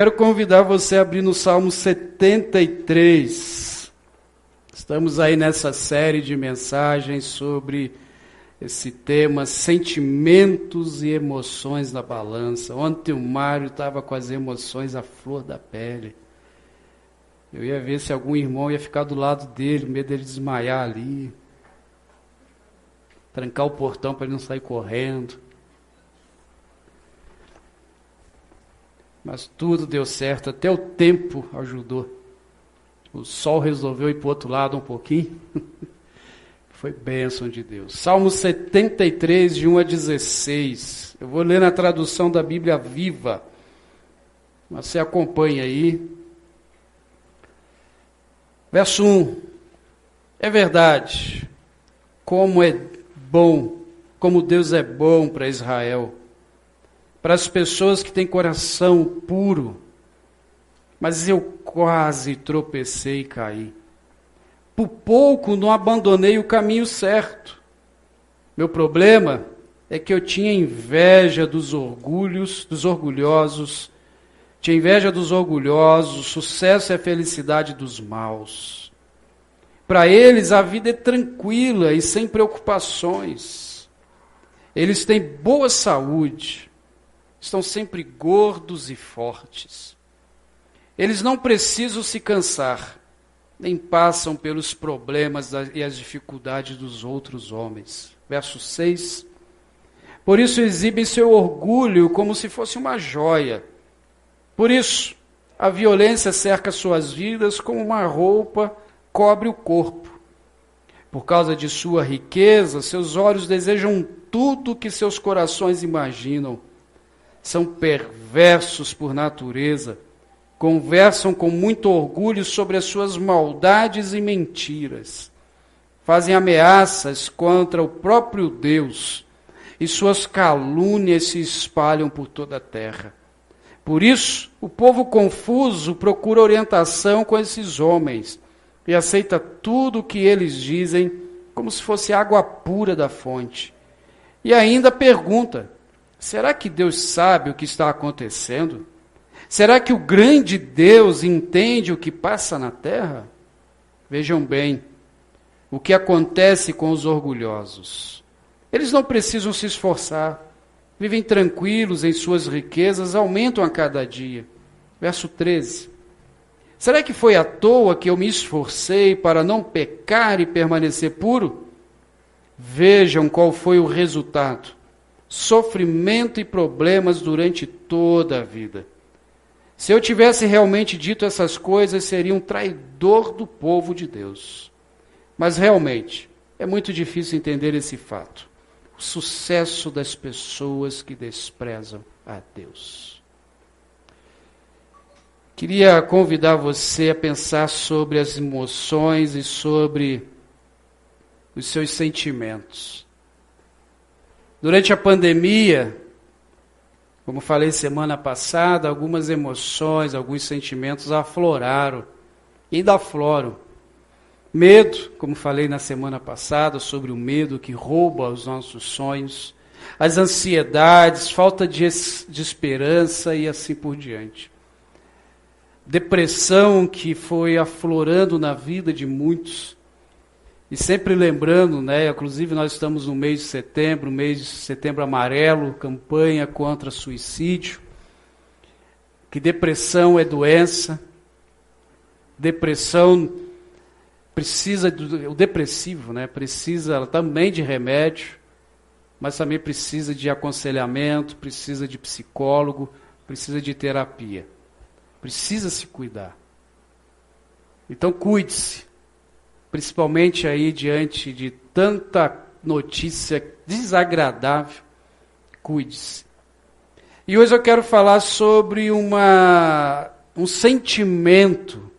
Quero convidar você a abrir no Salmo 73. Estamos aí nessa série de mensagens sobre esse tema, sentimentos e emoções na balança. Ontem o Mário estava com as emoções à flor da pele. Eu ia ver se algum irmão ia ficar do lado dele, medo dele desmaiar ali. Trancar o portão para ele não sair correndo. Mas tudo deu certo, até o tempo ajudou. O sol resolveu ir para o outro lado um pouquinho. Foi bênção de Deus. Salmo 73, de 1 a 16. Eu vou ler na tradução da Bíblia Viva. Você acompanha aí. Verso 1. É verdade, como é bom, como Deus é bom para Israel, para as pessoas que têm coração puro. Mas eu quase tropecei e caí. Por pouco não abandonei o caminho certo. Meu problema é que eu tinha inveja dos orgulhosos, tinha inveja dos orgulhosos, o sucesso e a felicidade dos maus. Para eles a vida é tranquila e sem preocupações. Eles têm boa saúde, estão sempre gordos e fortes. Eles não precisam se cansar, nem passam pelos problemas e as dificuldades dos outros homens. Verso 6. Por isso exibem seu orgulho como se fosse uma joia. Por isso, a violência cerca suas vidas como uma roupa cobre o corpo. Por causa de sua riqueza, seus olhos desejam tudo que seus corações imaginam. São perversos por natureza. Conversam com muito orgulho sobre as suas maldades e mentiras. Fazem ameaças contra o próprio Deus, e suas calúnias se espalham por toda a terra. Por isso, o povo confuso procura orientação com esses homens, e aceita tudo o que eles dizem como se fosse água pura da fonte. E ainda pergunta, será que Deus sabe o que está acontecendo? Será que o grande Deus entende o que passa na terra? Vejam bem o que acontece com os orgulhosos. Eles não precisam se esforçar, vivem tranquilos em suas riquezas, aumentam a cada dia. Verso 13. Será que foi à toa que eu me esforcei para não pecar e permanecer puro? Vejam qual foi o resultado. Sofrimento e problemas durante toda a vida. Se eu tivesse realmente dito essas coisas, seria um traidor do povo de Deus. Mas realmente, é muito difícil entender esse fato. O sucesso das pessoas que desprezam a Deus. Queria convidar você a pensar sobre as emoções e sobre os seus sentimentos. Durante a pandemia, como falei semana passada, algumas emoções, alguns sentimentos afloraram, e ainda afloram. Medo, como falei na semana passada, sobre o medo que rouba os nossos sonhos, as ansiedades, falta de esperança e assim por diante. Depressão que foi aflorando na vida de muitos, e sempre lembrando, inclusive nós estamos no mês de setembro amarelo, campanha contra suicídio, que depressão é doença, depressão precisa, o depressivo, precisa também de remédio, mas também precisa de aconselhamento, precisa de psicólogo, precisa de terapia, precisa se cuidar. Então cuide-se. Principalmente aí diante de tanta notícia desagradável, cuide-se. E hoje eu quero falar sobre um sentimento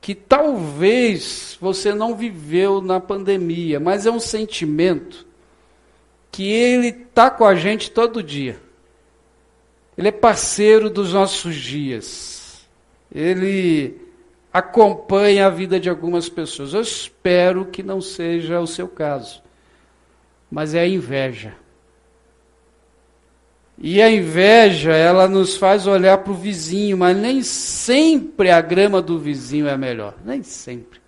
que talvez você não viveu na pandemia, mas é um sentimento que ele está com a gente todo dia. Ele é parceiro dos nossos dias. Ele acompanha a vida de algumas pessoas. Eu espero que não seja o seu caso, mas é a inveja. E a inveja, ela nos faz olhar para o vizinho, mas nem sempre a grama do vizinho é melhor. Nem sempre.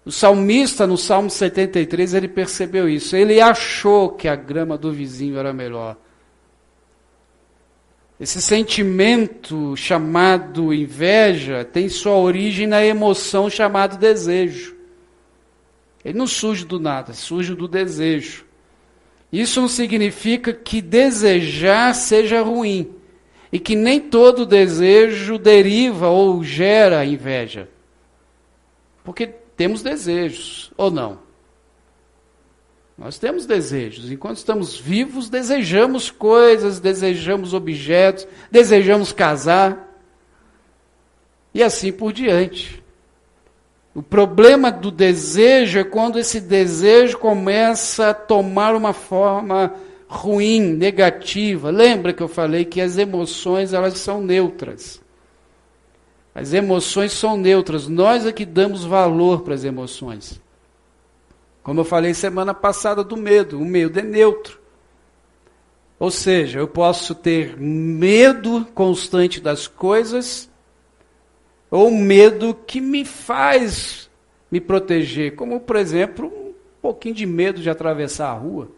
O salmista, no Salmo 73, ele percebeu isso. Ele achou que a grama do vizinho era melhor. Esse sentimento chamado inveja tem sua origem na emoção chamada desejo. Ele não surge do nada, surge do desejo. Isso não significa que desejar seja ruim, e que nem todo desejo deriva ou gera inveja. Porque temos desejos, ou não? Nós temos desejos. Enquanto estamos vivos, desejamos coisas, desejamos objetos, desejamos casar, e assim por diante. O problema do desejo é quando esse desejo começa a tomar uma forma ruim, negativa. Lembra que eu falei que as emoções, elas são neutras. As emoções são neutras. Nós é que damos valor para as emoções. Como eu falei semana passada do medo. O medo é neutro. Ou seja, eu posso ter medo constante das coisas, ou medo que me faz me proteger, como, por exemplo, um pouquinho de medo de atravessar a rua.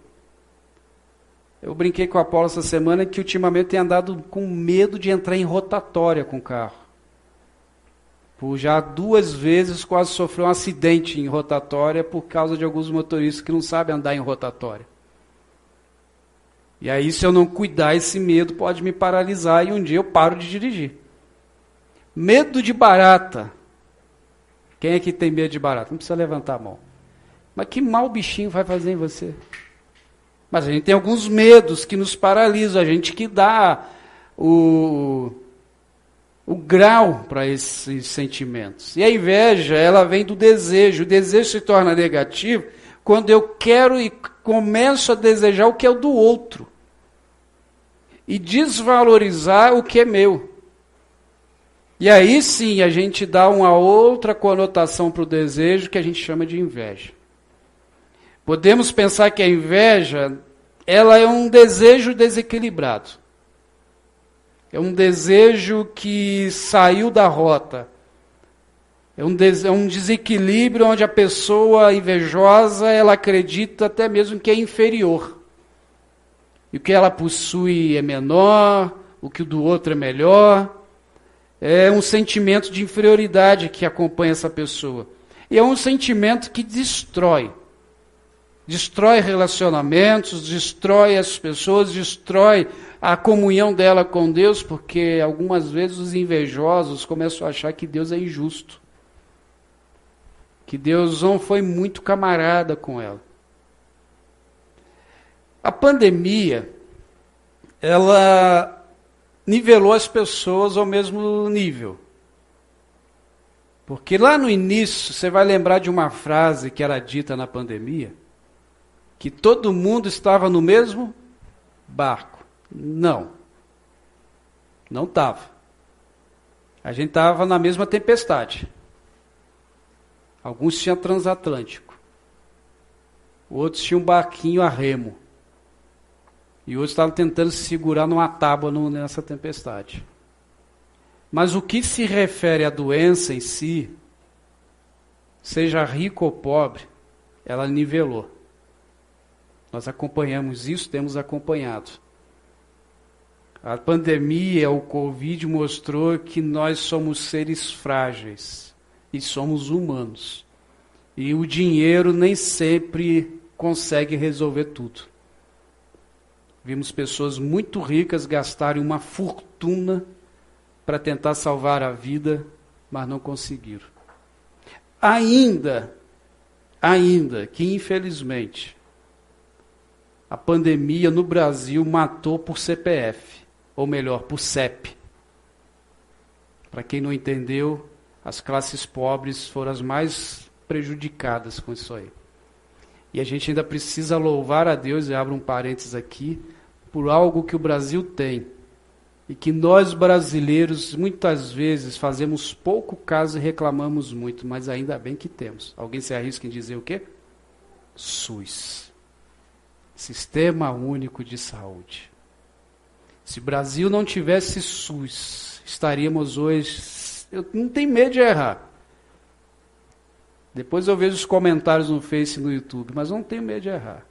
Eu brinquei com a Paula essa semana que ultimamente tem andado com medo de entrar em rotatória com o carro. Por já 2 vezes quase sofreu um acidente em rotatória por causa de alguns motoristas que não sabem andar em rotatória. E aí, se eu não cuidar, esse medo pode me paralisar e um dia eu paro de dirigir. Medo de barata. Quem é que tem medo de barata? Não precisa levantar a mão. Mas que mal o bichinho vai fazer em você? Mas a gente tem alguns medos que nos paralisam, a gente que dá o grau para esses sentimentos. E a inveja, ela vem do desejo. O desejo se torna negativo quando eu quero e começo a desejar o que é o do outro. E desvalorizar o que é meu. E aí sim a gente dá uma outra conotação para o desejo que a gente chama de inveja. Podemos pensar que a inveja, ela é um desejo desequilibrado. É um desejo que saiu da rota. É um desequilíbrio onde a pessoa invejosa, ela acredita até mesmo que é inferior. E o que ela possui é menor, o que o do outro é melhor. É um sentimento de inferioridade que acompanha essa pessoa. E é um sentimento que destrói. Destrói relacionamentos, destrói as pessoas, destrói a comunhão dela com Deus, porque algumas vezes os invejosos começam a achar que Deus é injusto. Que Deus não foi muito camarada com ela. A pandemia, ela nivelou as pessoas ao mesmo nível. Porque lá no início, você vai lembrar de uma frase que era dita na pandemia, que todo mundo estava no mesmo barco. Não. Não estava. A gente estava na mesma tempestade. Alguns tinham transatlântico. Outros tinham um barquinho a remo. E outros estavam tentando se segurar numa tábua nessa tempestade. Mas o que se refere à doença em si, seja rico ou pobre, ela nivelou. Nós acompanhamos isso, temos acompanhado. A pandemia, o Covid, mostrou que nós somos seres frágeis e somos humanos. E o dinheiro nem sempre consegue resolver tudo. Vimos pessoas muito ricas gastarem uma fortuna para tentar salvar a vida, mas não conseguiram. Ainda que, infelizmente, a pandemia no Brasil matou por CPF, ou melhor, por CEP. Para quem não entendeu, as classes pobres foram as mais prejudicadas com isso aí. E a gente ainda precisa louvar a Deus, e abro um parênteses aqui, por algo que o Brasil tem. E que nós brasileiros, muitas vezes, fazemos pouco caso e reclamamos muito, mas ainda bem que temos. Alguém se arrisca em dizer o quê? SUS. Sistema Único de Saúde. Se o Brasil não tivesse SUS, estaríamos hoje... Eu não tenho medo de errar. Depois eu vejo os comentários no Face e no YouTube, mas não tenho medo de errar.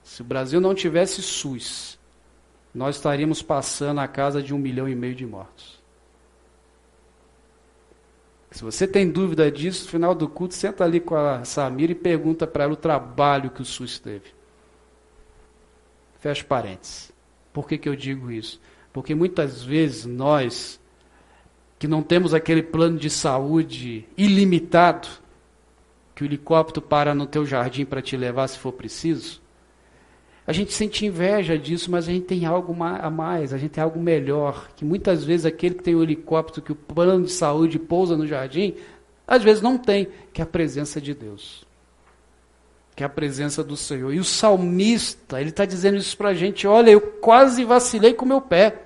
Se o Brasil não tivesse SUS, nós estaríamos passando a casa de 1,5 milhão de mortos. Se você tem dúvida disso, no final do culto, senta ali com a Samira e pergunta para ela o trabalho que o SUS teve. Fecha parênteses. Por que eu digo isso? Porque muitas vezes nós, que não temos aquele plano de saúde ilimitado, que o helicóptero para no teu jardim para te levar se for preciso, a gente sente inveja disso, mas a gente tem algo a mais, a gente tem algo melhor, que muitas vezes aquele que tem o helicóptero, que o plano de saúde pousa no jardim, às vezes não tem, que é a presença de Deus, que é a presença do Senhor. E o salmista, ele está dizendo isso para a gente, olha, eu quase vacilei com o meu pé,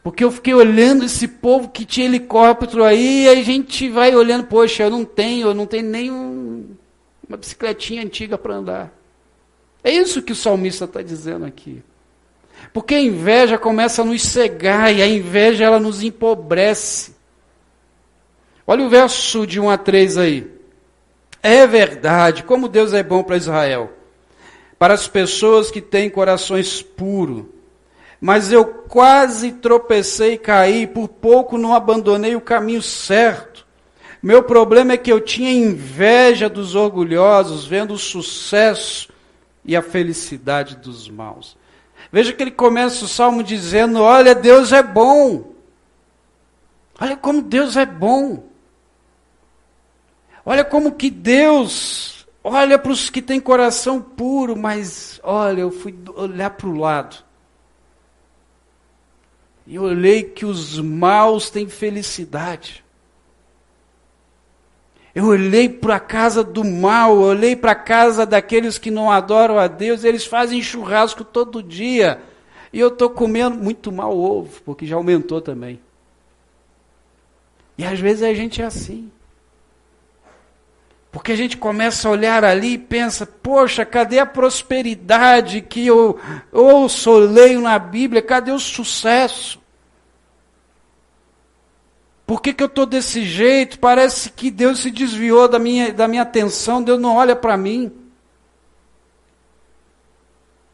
porque eu fiquei olhando esse povo que tinha helicóptero aí, e a gente vai olhando, poxa, eu não tenho nem uma bicicletinha antiga para andar. É isso que o salmista está dizendo aqui. Porque a inveja começa a nos cegar, e a inveja ela nos empobrece. Olha o verso de 1 a 3 aí. É verdade, como Deus é bom para Israel, para as pessoas que têm corações puros. Mas eu quase tropecei e caí, por pouco não abandonei o caminho certo. Meu problema é que eu tinha inveja dos orgulhosos, vendo o sucesso e a felicidade dos maus. Veja que ele começa o salmo dizendo, olha, Deus é bom. Olha como Deus é bom. Olha como que Deus olha para os que têm coração puro, mas olha, eu fui olhar para o lado. E olhei que os maus têm felicidade. Eu olhei para a casa do mal, eu olhei para a casa daqueles que não adoram a Deus, eles fazem churrasco todo dia. E eu estou comendo muito mal ovo, porque já aumentou também. E às vezes a gente é assim. Porque a gente começa a olhar ali e pensa, poxa, cadê a prosperidade que eu ouço, leio na Bíblia, cadê o sucesso? Por que eu estou desse jeito? Parece que Deus se desviou da minha atenção, Deus não olha para mim.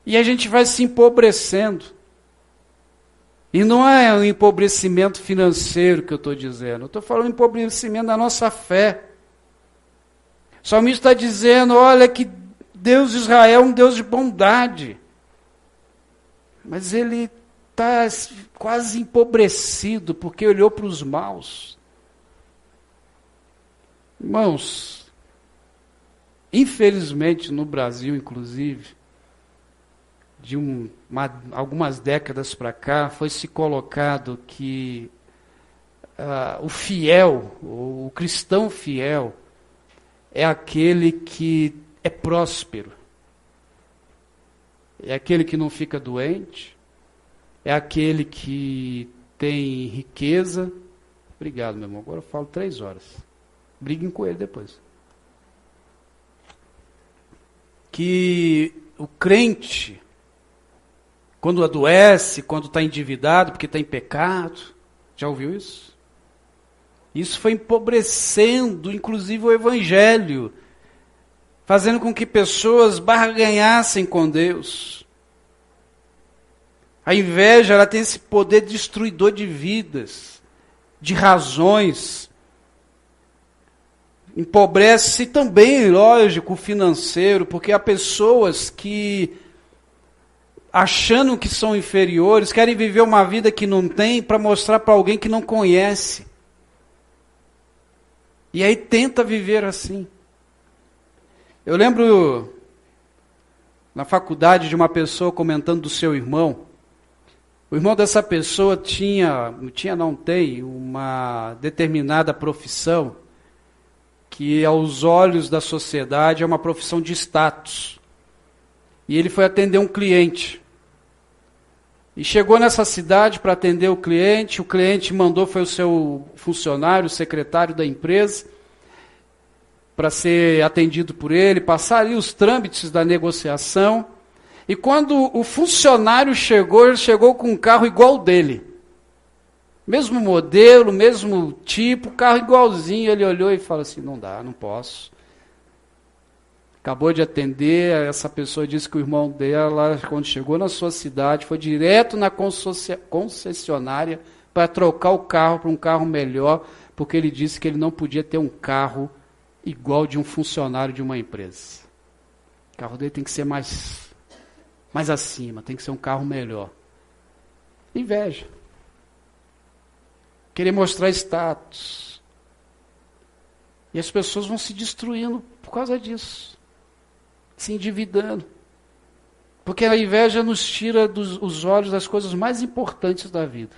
E a gente vai se empobrecendo. E não é um empobrecimento financeiro que eu estou dizendo, eu estou falando empobrecimento da nossa fé. O salmista está dizendo, olha que Deus de Israel é um Deus de bondade. Mas ele está quase empobrecido, porque olhou para os maus. Irmãos, infelizmente no Brasil, inclusive, de algumas décadas para cá, foi se colocado que o fiel, o cristão fiel, é aquele que é próspero, é aquele que não fica doente, é aquele que tem riqueza. Obrigado, meu irmão, agora eu falo 3 horas. Briguem com ele depois. Que o crente, quando adoece, quando está endividado, porque está em pecado, já ouviu isso? Isso foi empobrecendo, inclusive, o evangelho, fazendo com que pessoas barganhassem com Deus. A inveja, ela tem esse poder destruidor de vidas, de razões. Empobrece também, lógico, o financeiro, porque há pessoas que, achando que são inferiores, querem viver uma vida que não tem para mostrar para alguém que não conhece. E aí tenta viver assim. Eu lembro na faculdade de uma pessoa comentando do seu irmão. O irmão dessa pessoa tem uma determinada profissão que aos olhos da sociedade é uma profissão de status. E ele foi atender um cliente. E chegou nessa cidade para atender o cliente mandou, foi o seu funcionário, o secretário da empresa, para ser atendido por ele, passar ali os trâmites da negociação. E quando o funcionário chegou, ele chegou com um carro igual ao dele. Mesmo modelo, mesmo tipo, carro igualzinho. Ele olhou e falou assim, não dá, não posso. Acabou de atender, essa pessoa disse que o irmão dela, quando chegou na sua cidade, foi direto na concessionária para trocar o carro para um carro melhor, porque ele disse que ele não podia ter um carro igual de um funcionário de uma empresa. O carro dele tem que ser mais acima, tem que ser um carro melhor. Inveja. Querer mostrar status. E as pessoas vão se destruindo por causa disso. Se endividando. Porque a inveja nos tira os olhos das coisas mais importantes da vida.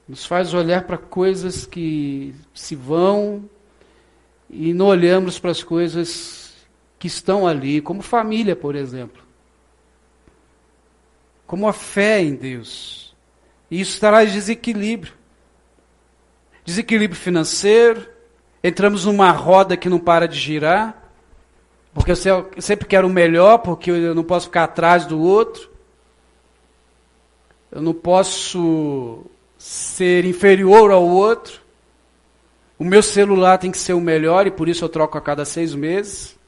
Nos faz olhar para coisas que se vão e não olhamos para as coisas que estão ali, como família, por exemplo. Como a fé em Deus. E isso traz desequilíbrio. Desequilíbrio financeiro. Entramos numa roda que não para de girar. Porque eu sempre quero o melhor, porque eu não posso ficar atrás do outro. Eu não posso ser inferior ao outro. O meu celular tem que ser o melhor e por isso eu troco a cada 6 meses.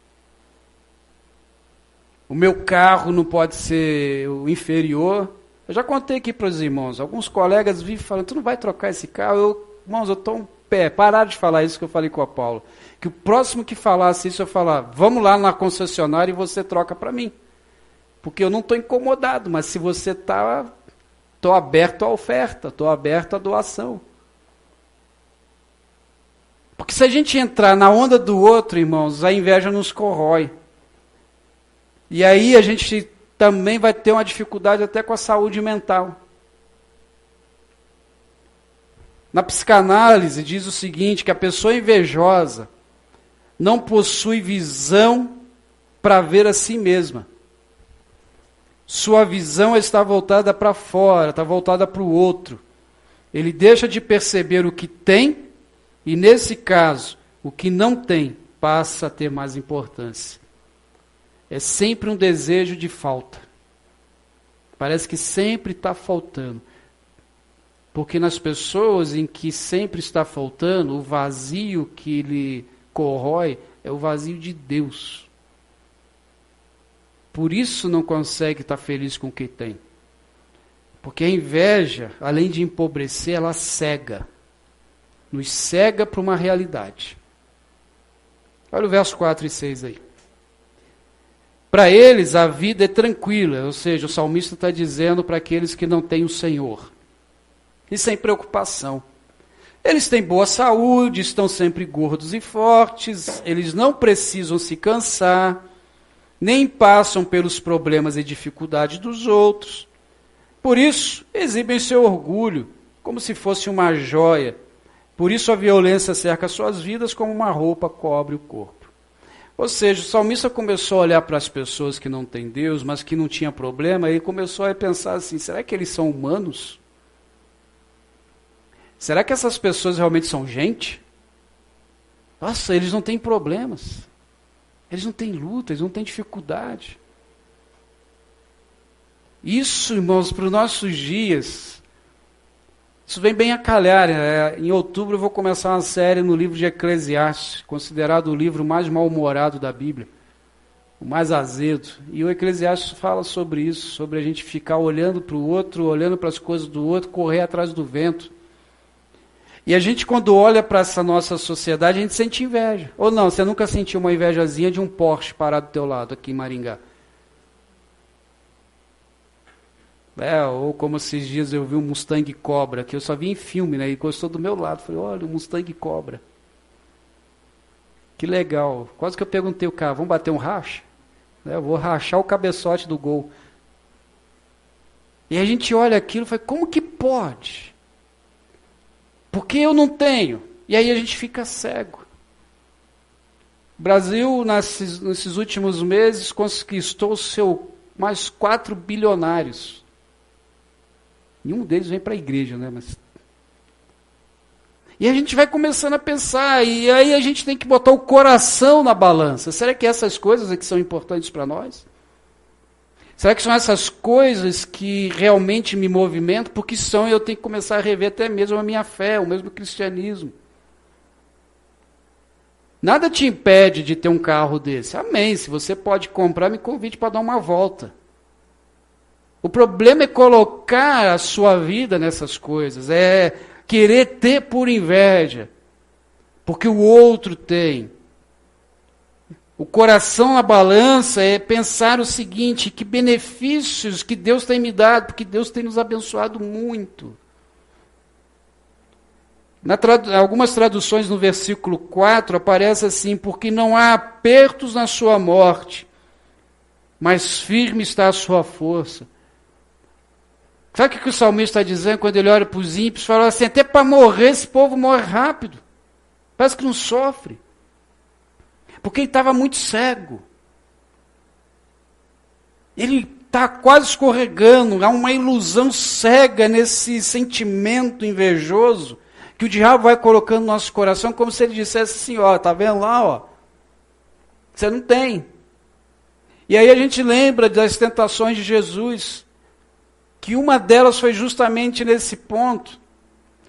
O meu carro não pode ser o inferior. Eu já contei aqui para os irmãos. Alguns colegas vivem falando, tu não vai trocar esse carro? Irmãos, eu estou um pé. Pararam de falar isso que eu falei com a Paula. Que o próximo que falasse isso, eu falar, vamos lá na concessionária e você troca para mim. Porque eu não estou incomodado, mas se você está, estou aberto à oferta, estou aberto à doação. Porque se a gente entrar na onda do outro, irmãos, a inveja nos corrói. E aí a gente também vai ter uma dificuldade até com a saúde mental. Na psicanálise diz o seguinte, que a pessoa invejosa não possui visão para ver a si mesma. Sua visão está voltada para fora, está voltada para o outro. Ele deixa de perceber o que tem e, nesse caso, o que não tem passa a ter mais importância. É sempre um desejo de falta. Parece que sempre está faltando. Porque nas pessoas em que sempre está faltando, o vazio que lhe corrói é o vazio de Deus. Por isso não consegue estar feliz com o que tem. Porque a inveja, além de empobrecer, ela cega. Nos cega para uma realidade. Olha o verso 4 e 6 aí. Para eles a vida é tranquila, ou seja, o salmista está dizendo para aqueles que não têm o Senhor. E sem preocupação. Eles têm boa saúde, estão sempre gordos e fortes, eles não precisam se cansar, nem passam pelos problemas e dificuldades dos outros. Por isso, exibem seu orgulho, como se fosse uma joia. Por isso a violência cerca suas vidas como uma roupa cobre o corpo. Ou seja, o salmista começou a olhar para as pessoas que não têm Deus, mas que não tinha problema, e começou a pensar assim, será que eles são humanos? Será que essas pessoas realmente são gente? Nossa, eles não têm problemas. Eles não têm luta, eles não têm dificuldade. Isso, irmãos, para os nossos dias, isso vem bem a calhar. Em outubro eu vou começar uma série no livro de Eclesiastes, considerado o livro mais mal-humorado da Bíblia, o mais azedo. E o Eclesiastes fala sobre isso, sobre a gente ficar olhando para o outro, olhando para as coisas do outro, correr atrás do vento. E a gente, quando olha para essa nossa sociedade, a gente sente inveja. Ou não, você nunca sentiu uma invejazinha de um Porsche parado do teu lado, aqui em Maringá? Ou como esses dias eu vi um Mustang Cobra, que eu só vi em filme, né? E encostou do meu lado. Falei, olha, o Mustang Cobra. Que legal. Quase que eu perguntei o cara, vamos bater um racha? Eu vou rachar o cabeçote do Gol. E a gente olha aquilo e fala, como que pode? Porque eu não tenho. E aí a gente fica cego. O Brasil, nesses últimos meses, conquistou mais 4 bilionários. Nenhum deles vem para a igreja, né? E a gente vai começando a pensar, e aí a gente tem que botar o coração na balança. Será que essas coisas é que são importantes para nós? Será que são essas coisas que realmente me movimentam? Porque são, eu tenho que começar a rever até mesmo a minha fé, o mesmo cristianismo. Nada te impede de ter um carro desse. Amém. Se você pode comprar, me convide para dar uma volta. O problema é colocar a sua vida nessas coisas, é querer ter por inveja, porque o outro tem. O coração na balança é pensar o seguinte: que benefícios que Deus tem me dado, porque Deus tem nos abençoado muito. Algumas traduções no versículo 4 aparece assim: porque não há apertos na sua morte, mas firme está a sua força. Sabe o que o salmista está dizendo quando ele olha para os ímpios? Fala assim: até para morrer esse povo morre rápido, parece que não sofre. Porque ele estava muito cego. Ele está quase escorregando. Há uma ilusão cega nesse sentimento invejoso que o diabo vai colocando no nosso coração, como se ele dissesse assim: ó, tá vendo lá, ó? Você não tem. E aí a gente lembra das tentações de Jesus, que uma delas foi justamente nesse ponto.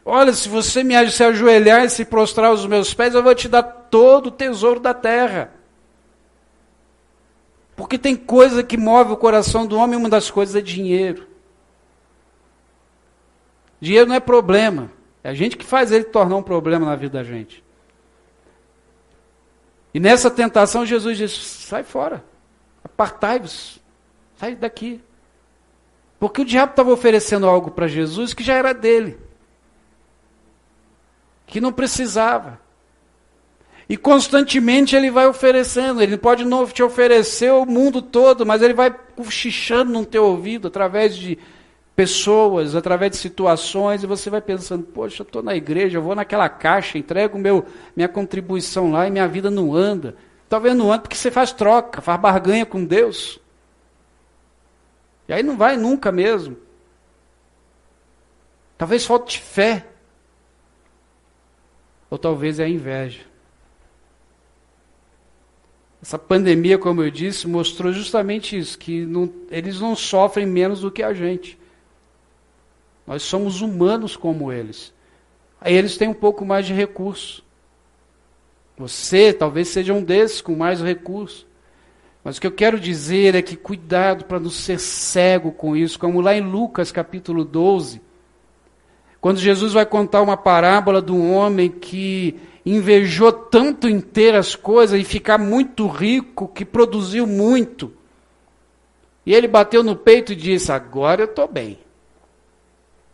Olha, se você se ajoelhar e se prostrar aos meus pés, eu vou te dar todo o tesouro da terra. Porque tem coisa que move o coração do homem, e uma das coisas é dinheiro. Dinheiro não é problema. É a gente que faz ele tornar um problema na vida da gente. E nessa tentação, Jesus disse: sai fora, apartai-vos, sai daqui. Porque o diabo estava oferecendo algo para Jesus que já era dele, que não precisava. E constantemente ele vai oferecendo. Ele pode não te oferecer o mundo todo, mas ele vai cochichando no teu ouvido, através de pessoas, através de situações, e você vai pensando: poxa, eu estou na igreja, eu vou naquela caixa, entrego minha contribuição lá e minha vida não anda. Talvez não ande porque você faz troca, faz barganha com Deus. E aí não vai nunca mesmo. Talvez falte fé. Ou talvez é a inveja. Essa pandemia, como eu disse, mostrou justamente isso, que eles não sofrem menos do que a gente. Nós somos humanos como eles. Aí eles têm um pouco mais de recurso. Você talvez seja um desses com mais recurso. Mas o que eu quero dizer é que cuidado para não ser cego com isso, como lá em Lucas capítulo 12, quando Jesus vai contar uma parábola de um homem que invejou tanto em ter as coisas e ficar muito rico, que produziu muito. E ele bateu no peito e disse: agora eu estou bem.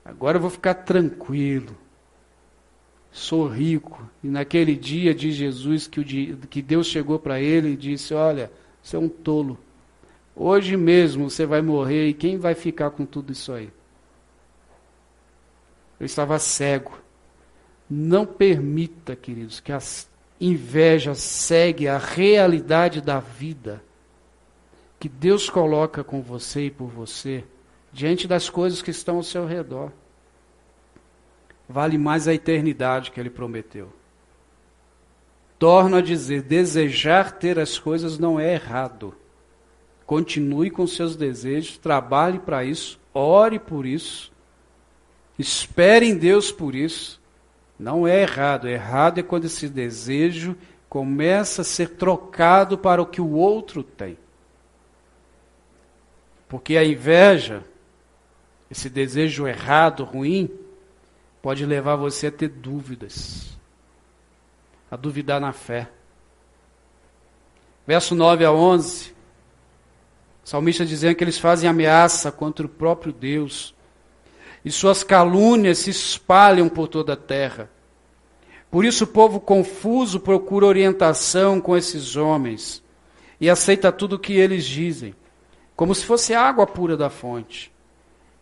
Agora eu vou ficar tranquilo. Sou rico. E naquele dia diz Jesus que Deus chegou para ele e disse: olha, você é um tolo. Hoje mesmo você vai morrer e quem vai ficar com tudo isso aí? Eu estava cego. Não permita, queridos, que a inveja cegue a realidade da vida que Deus coloca com você e por você, diante das coisas que estão ao seu redor. Vale mais a eternidade que Ele prometeu. Torno a dizer, desejar ter as coisas não é errado. Continue com seus desejos, trabalhe para isso, ore por isso, espere em Deus por isso. Não é errado. Errado é quando esse desejo começa a ser trocado para o que o outro tem. Porque a inveja, esse desejo errado, ruim, pode levar você a ter dúvidas, a duvidar na fé. Verso 9 a 11, o salmista dizendo que eles fazem ameaça contra o próprio Deus, e suas calúnias se espalham por toda a terra. Por isso o povo confuso procura orientação com esses homens, e aceita tudo o que eles dizem, como se fosse água pura da fonte.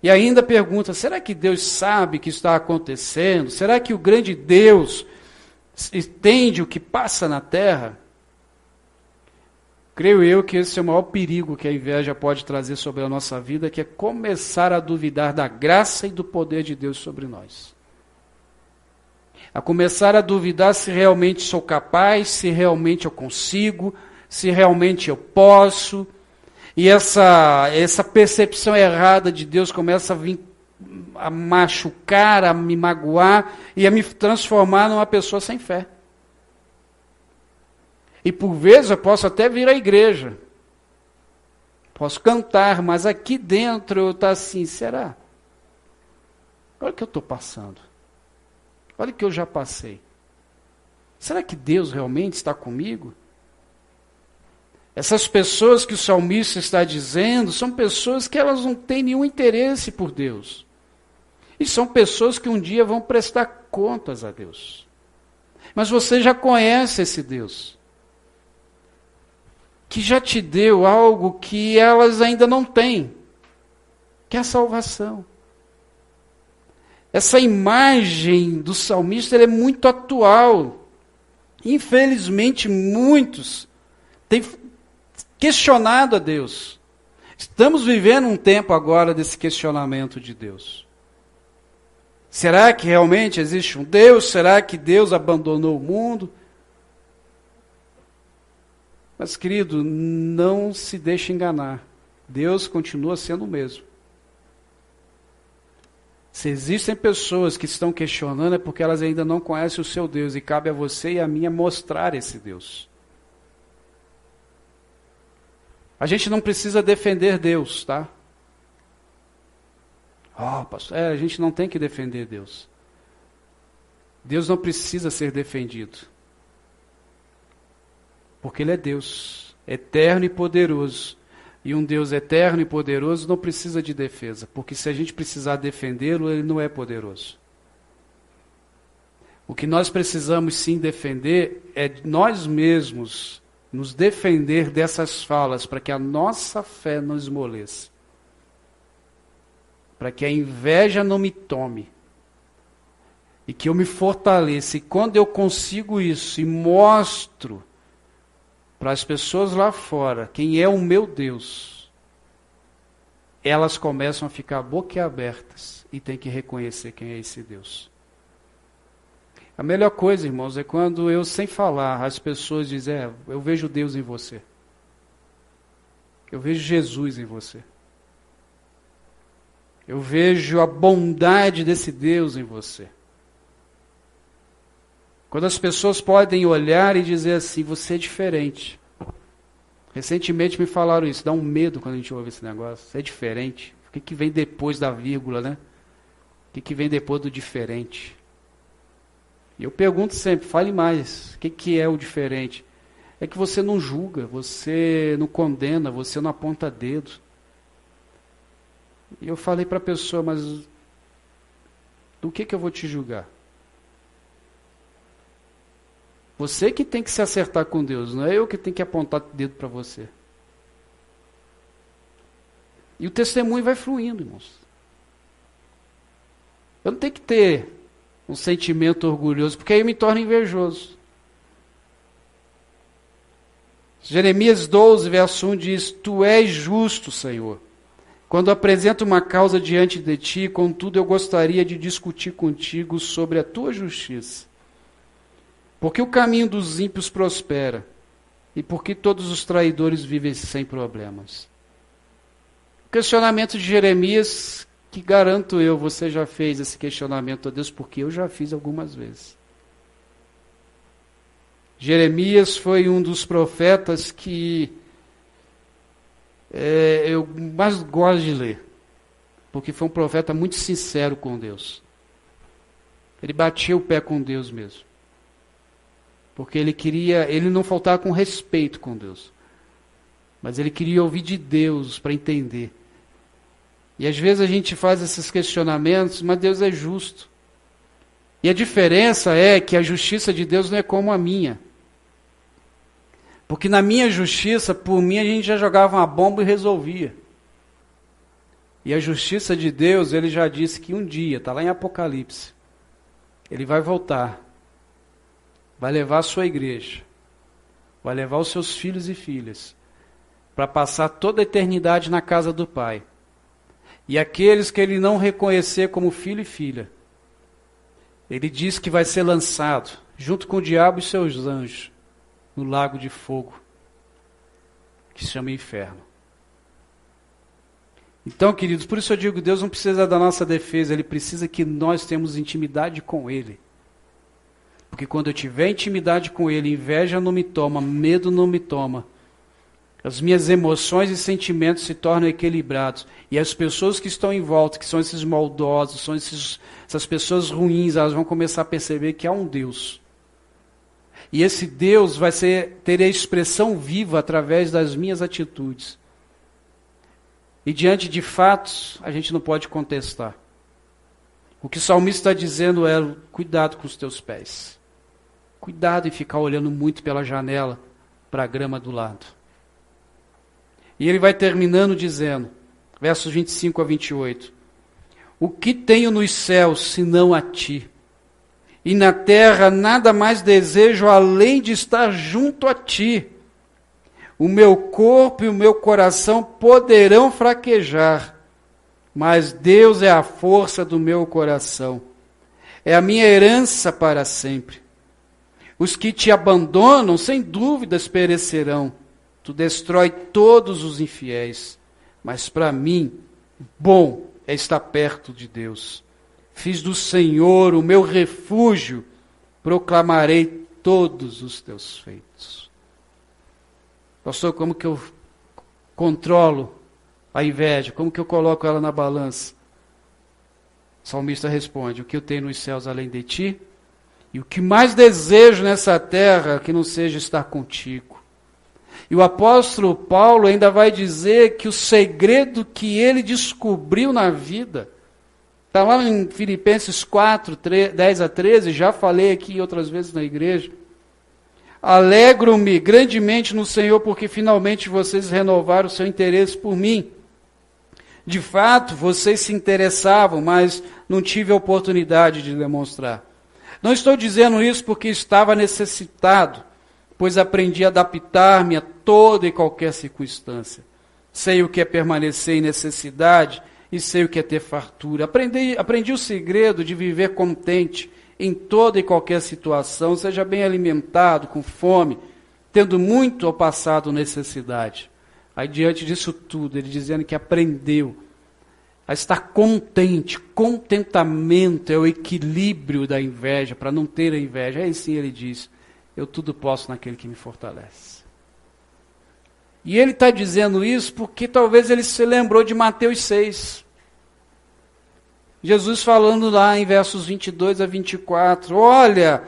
E ainda pergunta: será que Deus sabe o que está acontecendo? Será que o grande Deus entende o que passa na terra? Creio eu que esse é o maior perigo que a inveja pode trazer sobre a nossa vida, que é começar a duvidar da graça e do poder de Deus sobre nós. A começar a duvidar se realmente sou capaz, se realmente eu consigo, se realmente eu posso. E essa percepção errada de Deus começa a vir a machucar, a me magoar e a me transformar numa pessoa sem fé. E por vezes eu posso até vir à igreja, posso cantar, mas aqui dentro eu estou assim, será? Olha o que eu estou passando. Olha o que eu já passei. Será que Deus realmente está comigo? Essas pessoas que o salmista está dizendo são pessoas que elas não têm nenhum interesse por Deus. E são pessoas que um dia vão prestar contas a Deus. Mas você já conhece esse Deus, que já te deu algo que elas ainda não têm, que é a salvação. Essa imagem do salmista ela é muito atual. Infelizmente, muitos têm questionado a Deus. Estamos vivendo um tempo agora desse questionamento de Deus. Será que realmente existe um Deus? Será que Deus abandonou o mundo? Mas, querido, não se deixe enganar. Deus continua sendo o mesmo. Se existem pessoas que estão questionando, é porque elas ainda não conhecem o seu Deus, e cabe a você e a mim mostrar esse Deus. A gente não precisa defender Deus, tá? Pastor, a gente não tem que defender Deus. Deus não precisa ser defendido. Porque Ele é Deus, eterno e poderoso. E um Deus eterno e poderoso não precisa de defesa. Porque se a gente precisar defendê-lo, Ele não é poderoso. O que nós precisamos sim defender é nós mesmos nos defender dessas falas, para que a nossa fé não esmoreça. Para que a inveja não me tome. E que eu me fortaleça. E quando eu consigo isso e mostro para as pessoas lá fora quem é o meu Deus, elas começam a ficar boquiabertas e tem que reconhecer quem é esse Deus. A melhor coisa, irmãos, é quando eu, sem falar, as pessoas dizem, eu vejo Deus em você. Eu vejo Jesus em você. Eu vejo a bondade desse Deus em você. Quando as pessoas podem olhar e dizer assim, você é diferente. Recentemente me falaram isso, dá um medo quando a gente ouve esse negócio. Você é diferente. O que vem depois da vírgula, né? O que vem depois do diferente? E eu pergunto sempre, fale mais, o que é o diferente? É que você não julga, você não condena, você não aponta dedo. E eu falei para a pessoa, mas do que eu vou te julgar? Você que tem que se acertar com Deus, não é eu que tenho que apontar o dedo para você. E o testemunho vai fluindo, irmãos. Eu não tenho que ter um sentimento orgulhoso, porque aí me torna invejoso. Jeremias 12, verso 1 diz, Tu és justo, Senhor, quando apresento uma causa diante de Ti, contudo eu gostaria de discutir contigo sobre a Tua justiça. Porque o caminho dos ímpios prospera, e porque todos os traidores vivem sem problemas. O questionamento de Jeremias, que garanto eu, você já fez esse questionamento a Deus, porque eu já fiz algumas vezes. Jeremias foi um dos profetas que eu mais gosto de ler, porque foi um profeta muito sincero com Deus. Ele batia o pé com Deus mesmo. Porque ele não faltava com respeito com Deus. Mas ele queria ouvir de Deus para entender. E às vezes a gente faz esses questionamentos, mas Deus é justo. E a diferença é que a justiça de Deus não é como a minha. Porque na minha justiça, por mim, a gente já jogava uma bomba e resolvia. E a justiça de Deus, ele já disse que um dia, está lá em Apocalipse, ele vai voltar. Vai levar a sua igreja, vai levar os seus filhos e filhas, para passar toda a eternidade na casa do Pai. E aqueles que ele não reconhecer como filho e filha, ele diz que vai ser lançado, junto com o diabo e seus anjos, no lago de fogo, que se chama inferno. Então, queridos, por isso eu digo, Deus não precisa da nossa defesa, Ele precisa que nós tenhamos intimidade com Ele. Porque quando eu tiver intimidade com Ele, inveja não me toma, medo não me toma. As minhas emoções e sentimentos se tornam equilibrados. E as pessoas que estão em volta, que são esses maldosos, são essas pessoas ruins, elas vão começar a perceber que há um Deus. E esse Deus vai ter a expressão viva através das minhas atitudes. E diante de fatos, a gente não pode contestar. O que o salmista está dizendo é, cuidado com os teus pés. Cuidado em ficar olhando muito pela janela para a grama do lado. E ele vai terminando dizendo, versos 25 a 28, o que tenho nos céus, senão a ti? E na terra nada mais desejo, além de estar junto a ti. O meu corpo e o meu coração poderão fraquejar, mas Deus é a força do meu coração. É a minha herança para sempre. Os que te abandonam, sem dúvidas, perecerão. Tu destrói todos os infiéis. Mas para mim, bom é estar perto de Deus. Fiz do Senhor o meu refúgio. Proclamarei todos os teus feitos. Pastor, como que eu controlo a inveja? Como que eu coloco ela na balança? O salmista responde, o que eu tenho nos céus além de ti? E o que mais desejo nessa terra que não seja estar contigo. E o apóstolo Paulo ainda vai dizer que o segredo que ele descobriu na vida, está lá em Filipenses 4, 10 a 13, já falei aqui outras vezes na igreja. Alegro-me grandemente no Senhor, porque finalmente vocês renovaram o seu interesse por mim. De fato, vocês se interessavam, mas não tive a oportunidade de demonstrar. Não estou dizendo isso porque estava necessitado, pois aprendi a adaptar-me a toda e qualquer circunstância. Sei o que é permanecer em necessidade e sei o que é ter fartura. Aprendi o segredo de viver contente em toda e qualquer situação, seja bem alimentado, com fome, tendo muito ou passado necessidade. Aí diante disso tudo, ele dizendo que aprendeu a estar contente. Contentamento é o equilíbrio da inveja, para não ter a inveja. Aí sim ele diz, eu tudo posso naquele que me fortalece. E ele está dizendo isso porque talvez ele se lembrou de Mateus 6. Jesus falando lá em versos 22 a 24, olha,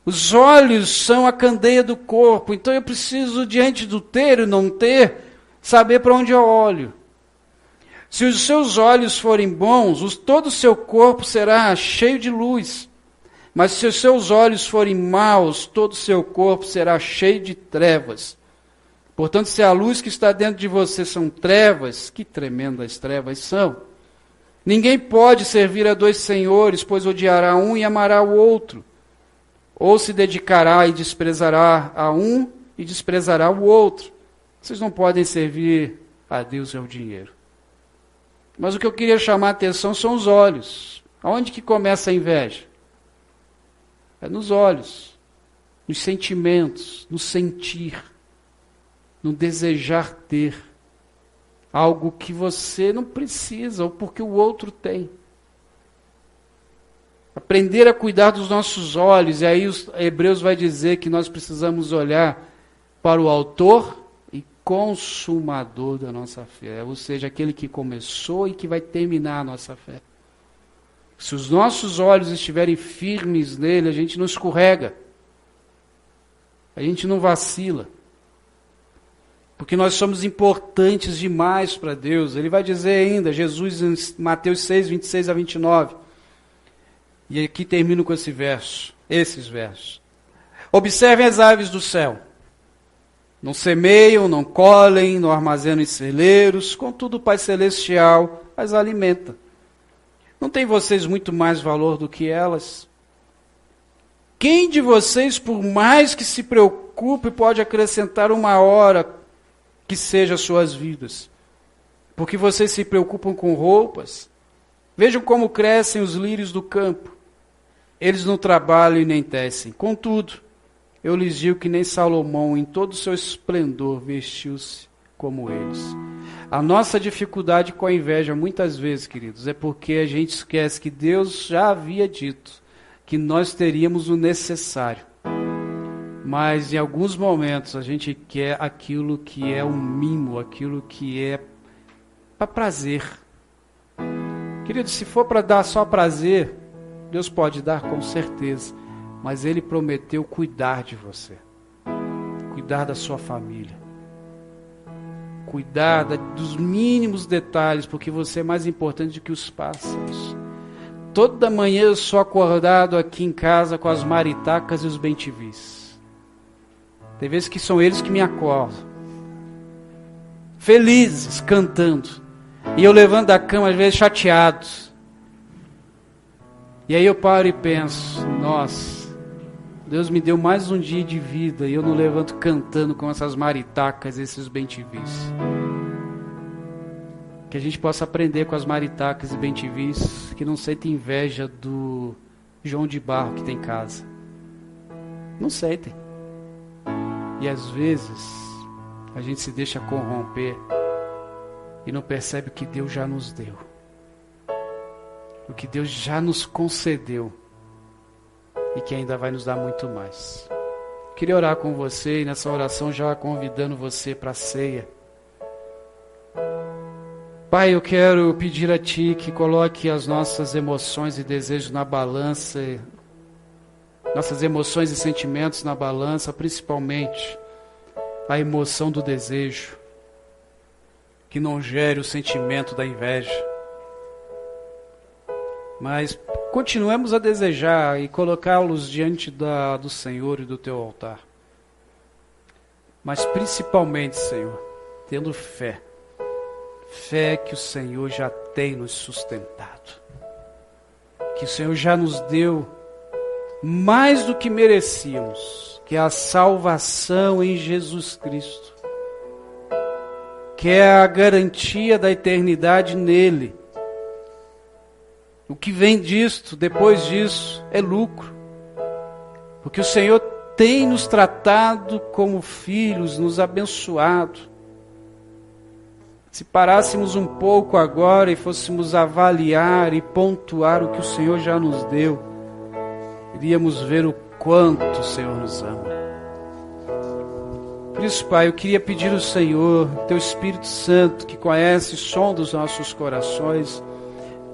os olhos são a candeia do corpo, então eu preciso, diante do ter e não ter, saber para onde eu olho. Se os seus olhos forem bons, todo o seu corpo será cheio de luz. Mas se os seus olhos forem maus, todo o seu corpo será cheio de trevas. Portanto, se a luz que está dentro de você são trevas, que tremendas trevas são. Ninguém pode servir a dois senhores, pois odiará um e amará o outro. Ou se dedicará e desprezará a um e desprezará o outro. Vocês não podem servir a Deus e ao dinheiro. Mas o que eu queria chamar a atenção são os olhos. Aonde que começa a inveja? É nos olhos, nos sentimentos, no sentir, no desejar ter algo que você não precisa ou porque o outro tem. Aprender a cuidar dos nossos olhos, e aí os Hebreus vai dizer que nós precisamos olhar para o autor e consumador da nossa fé, ou seja, aquele que começou e que vai terminar a nossa fé. Se os nossos olhos estiverem firmes nele, a gente não escorrega, a gente não vacila, porque nós somos importantes demais para Deus. Ele vai dizer ainda, Jesus em Mateus 6, 26 a 29, e aqui termino com esses versos. Observem as aves do céu. Não semeiam, não colhem, não armazenam em celeiros, contudo o Pai Celestial as alimenta. Não tem vocês muito mais valor do que elas? Quem de vocês, por mais que se preocupe, pode acrescentar uma hora que seja às suas vidas? Porque vocês se preocupam com roupas. Vejam como crescem os lírios do campo. Eles não trabalham e nem tecem. Contudo, eu lhes digo que nem Salomão, em todo o seu esplendor, vestiu-se como eles. A nossa dificuldade com a inveja, muitas vezes, queridos, é porque a gente esquece que Deus já havia dito que nós teríamos o necessário. Mas em alguns momentos a gente quer aquilo que é um mimo, aquilo que é para prazer. Querido, se for para dar só prazer, Deus pode dar com certeza, mas Ele prometeu cuidar de você, cuidar da sua família, cuidar dos mínimos detalhes, porque você é mais importante do que os pássaros. Toda manhã eu sou acordado aqui em casa com as maritacas e os bentivis. Tem vezes que são eles que me acordam, felizes, cantando. E eu levanto da cama, às vezes, chateado. E aí eu paro e penso, nossa, Deus me deu mais um dia de vida e eu não levanto cantando com essas maritacas, esses bentivis. Que a gente possa aprender com as maritacas e bentivis, que não sentem inveja do João de Barro que tem em casa. Não sentem. E às vezes, a gente se deixa corromper e não percebe o que Deus já nos deu. O que Deus já nos concedeu. E que ainda vai nos dar muito mais. Queria orar com você e nessa oração já convidando você para a ceia. Pai, eu quero pedir a Ti que coloque as nossas emoções e desejos na balança. Nossas emoções e sentimentos na balança, principalmente a emoção do desejo. Que não gere o sentimento da inveja. Mas continuemos a desejar e colocá-los diante do Senhor e do Teu altar. Mas principalmente, Senhor, tendo fé. Fé que o Senhor já tem nos sustentado. Que o Senhor já nos deu mais do que merecíamos, que é a salvação em Jesus Cristo. Que é a garantia da eternidade nele. O que vem disto, depois disso, é lucro. Porque o Senhor tem nos tratado como filhos, nos abençoado. Se parássemos um pouco agora e fôssemos avaliar e pontuar o que o Senhor já nos deu, iríamos ver o quanto o Senhor nos ama. Por isso, Pai, eu queria pedir ao Senhor, Teu Espírito Santo, que conhece o som dos nossos corações,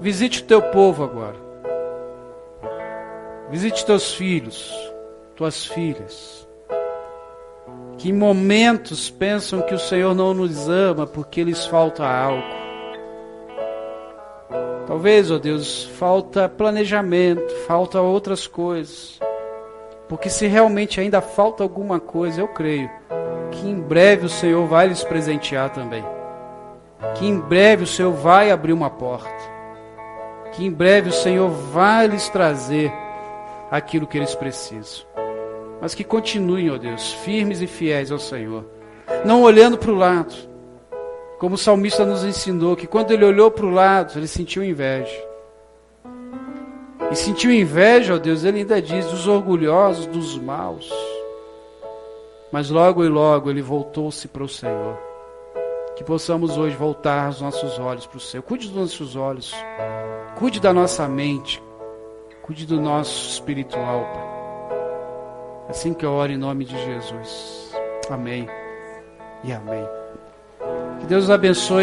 visite o Teu povo agora. Visite Teus filhos, Tuas filhas, que em momentos pensam que o Senhor não nos ama porque lhes falta algo. Talvez, ó Deus, falta planejamento, falta outras coisas. Porque se realmente ainda falta alguma coisa, eu creio que em breve o Senhor vai lhes presentear também. Que em breve o Senhor vai abrir uma porta. Que em breve o Senhor vai lhes trazer aquilo que eles precisam. Mas que continuem, ó Deus, firmes e fiéis ao Senhor. Não olhando para o lado. Como o salmista nos ensinou, que quando ele olhou para o lado, ele sentiu inveja. E sentiu inveja, ó Deus, ele ainda diz, dos orgulhosos, dos maus. Mas logo e logo ele voltou-se para o Senhor. Que possamos hoje voltar os nossos olhos para o Senhor. Cuide dos nossos olhos. Cuide da nossa mente. Cuide do nosso espiritual, Pai. Assim que eu oro em nome de Jesus. Amém e amém. Que Deus os abençoe.